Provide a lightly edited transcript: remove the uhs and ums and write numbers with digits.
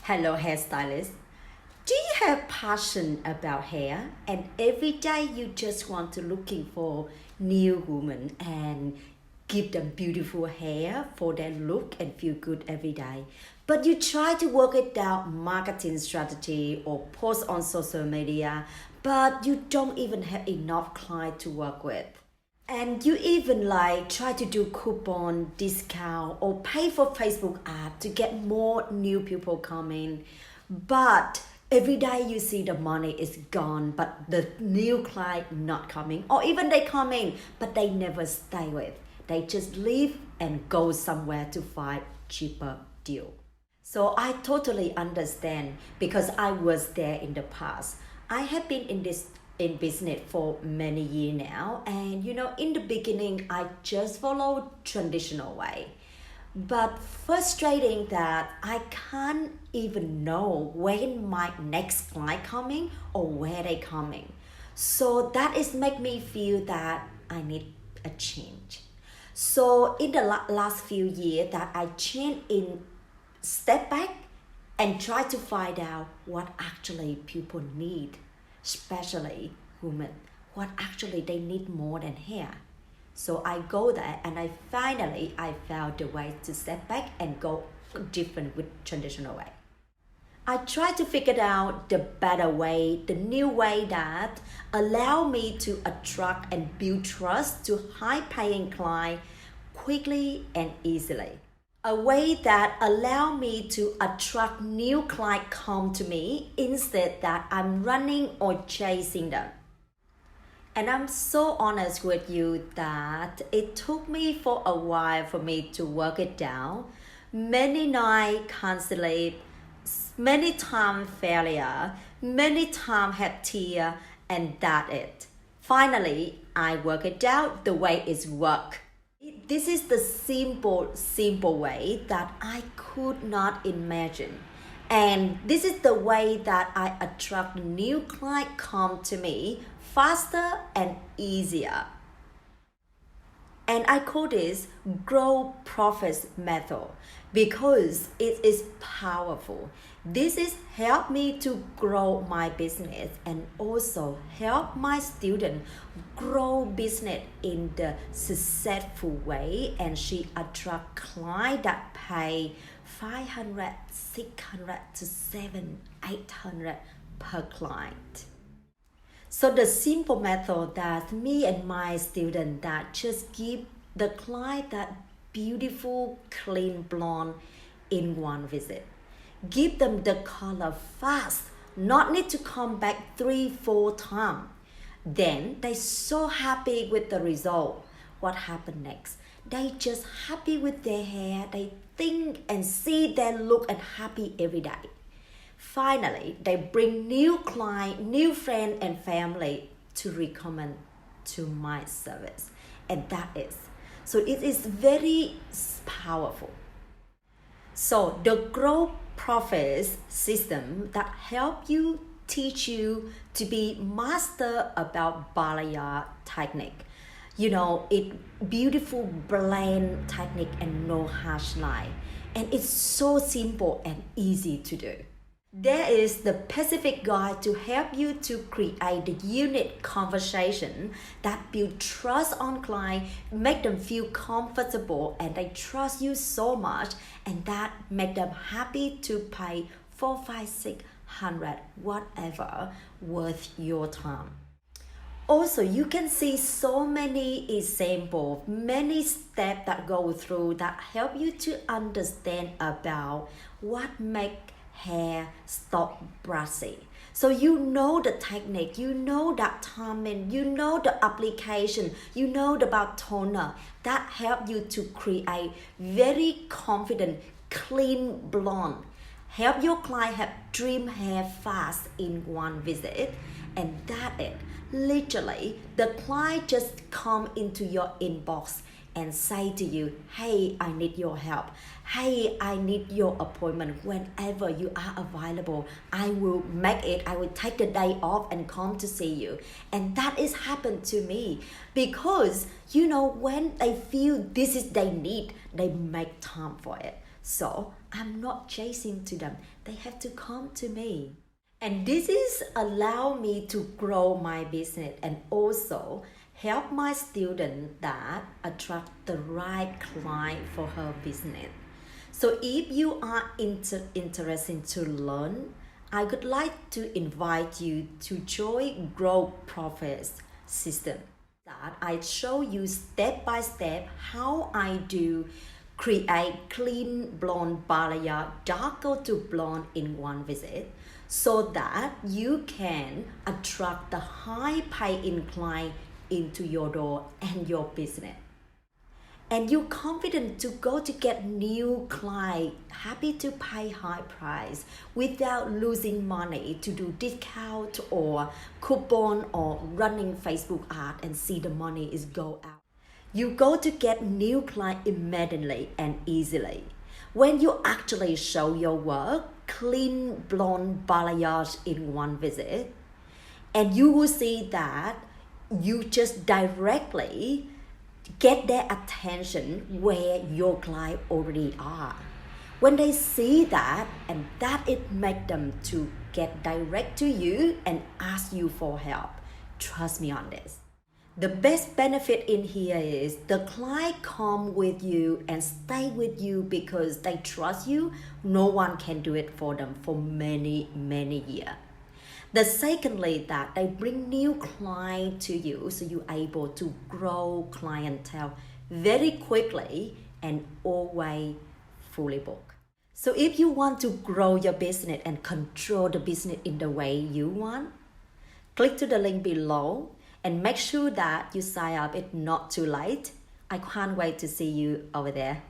Hello, hairstylist. Do you have passion about hair and every day you just want to looking for new women and give them beautiful hair for their look and feel good every day? But you try to work it out marketing strategy or post on social media, but you don't even have enough client to work with. And you even try to do coupon discount or pay for Facebook ad to get more new people coming. But every day you see the money is gone, but the new client not coming, or even they coming, but they never stay with. They just leave and go somewhere to find cheaper deal. So I totally understand because I was there in the past. I have been in business for many years now, and in the beginning I just followed traditional way, but frustrating that I can't even know when my next client coming or where they coming. So that is make me feel that I need a change. So in the last few years that I changed in step back and try to find out what actually people need, especially women, what actually they need more than hair. So I go there and I found the way to step back and go different with traditional way. I try to figure out the better way, the new way that allow me to attract and build trust to high paying client quickly and easily. A way that allow me to attract new client come to me instead that I'm running or chasing them. And I'm so honest with you that it took me for a while for me to work it down. Many nights can't sleep, many times failure, many times had tear, and that's it. Finally, I work it down the way it's work. This is the simple way that I could not imagine. And this is the way that I attract new clients come to me faster and easier. And I call this grow profits method because it is powerful. This is help me to grow my business and also help my student grow business in the successful way, and she attract client that pay 500, 600 to 700, 800 per client. So the simple method that me and my student that just give the client that beautiful clean blonde in one visit. Give them the color fast, not need to come back 3-4 times. Then they so happy with the result. What happened next? They just happy with their hair. They think and see their look and happy every day. Finally, they bring new client, new friend and family to recommend to my service. And that is. So it is very powerful. So the growth profits system that help you, teach you to be master about balayage technique. It beautiful blend technique and no harsh line. And it's so simple and easy to do. There is the Pacific Guide to help you to create the unique conversation that build trust on client, make them feel comfortable and they trust you so much, and that make them happy to pay 4, 5, 600, whatever worth your time. Also, you can see so many examples, many steps that go through that help you to understand about what make hair stop brassy. So you know the technique, you know that timing, you know the application, you know about toner that help you to create very confident, clean blonde. Help your client have dream hair fast in one visit, and that it. Literally, the client just come into your inbox and say to you, hey, I need your help. Hey, I need your appointment. Whenever you are available, I will make it. I will take the day off and come to see you. And that is happened to me because, when they feel this is they need, they make time for it. So I'm not chasing to them. They have to come to me. And this is allow me to grow my business and also help my student that attract the right client for her business. So if you are interested to learn, I would like to invite you to join Grow Profits system. That I show you step by step how I do create clean blonde balayage darker to blonde in one visit, so that you can attract the high paying client into your door and your business. And you're confident to go to get new client, happy to pay high price without losing money to do discount or coupon or running Facebook ad and see the money is go out. You go to get new client immediately and easily. When you actually show your work, clean blonde balayage in one visit, and you will see that you just directly get their attention where your client already are. When they see that, and that it make them to get direct to you and ask you for help. Trust me on this. The best benefit in here is the client come with you and stay with you because they trust you. No one can do it for them for many, many years. The secondly, that they bring new client to you, so you're able to grow clientele very quickly and always fully booked. So if you want to grow your business and control the business in the way you want, click to the link below and make sure that you sign up. It's not too late. I can't wait to see you over there.